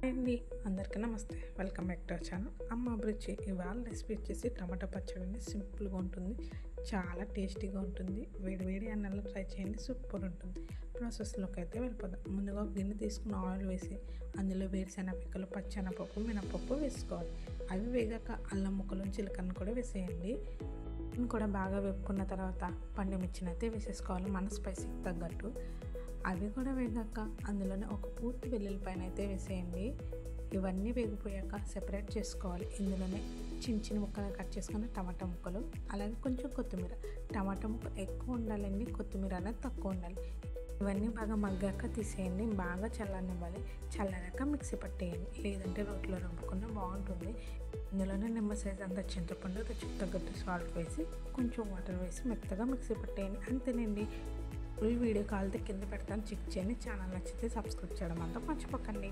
అండి అందరికీ నమస్తే. Welcome back to our channel అమ్మ అభిరుచి. ఇవాళ రెసిపీ వచ్చేసి టమాటా పచ్చడి. సింపుల్గా ఉంటుంది, చాలా టేస్టీగా ఉంటుంది. వేడి అన్నంలో ట్రై చేయండి, సూపర్ ఉంటుంది. ప్రాసెస్లోకి అయితే వెళ్ళిపోదాం. ముందుగా ఒక గిన్నె తీసుకుని ఆయిల్ వేసి అందులో వేరుశెనగపిక్కలు, పచ్చెనపప్పు, మినపప్పు వేసుకోవాలి. అవి వేగాక అల్లం ముక్కలు, జీలకర్ర కూడా వేసేయండి. దీన్ని కూడా బాగా వేపుకున్న తర్వాత పండుమిర్చిని అయితే వేసేసుకోవాలి, మన స్పైసీకి తగ్గట్టు. అవి కూడా వేగాక అందులోనే ఒక పూర్తి వెల్లుల్లిపాయను అయితే వేసేయండి. ఇవన్నీ వేగిపోయాక సెపరేట్ చేసుకోవాలి. ఇందులోనే చిన్న ముక్కలు కట్ చేసుకుని టమాటా ముక్కలు, అలాగే కొంచెం కొత్తిమీర. టమాటా ముక్క ఎక్కువ ఉండాలండి, కొత్తిమీర అనేది తక్కువ ఉండాలి. ఇవన్నీ బాగా మగ్గాక తీసేయండి, బాగా చల్లనివ్వాలి. చల్లారాక మిక్సీ పట్టేయండి, లేదంటే రోట్లో రుబ్బుకున్న బాగుంటుంది. ఇందులోనే నిమ్మ సైజ్ అంతా చింతపండు, రుచికి తగ్గట్టు సాల్ట్ వేసి కొంచెం వాటర్ వేసి మెత్తగా మిక్సీ పట్టేయండి. అంతేనండి. ఫుల్ వీడియో కాల్తో కింద పెడతాను, చెక్ చేయండి. ఛానల్ నచ్చితే సబ్స్క్రైబ్ చేయడం అంతా మర్చిపోకండి.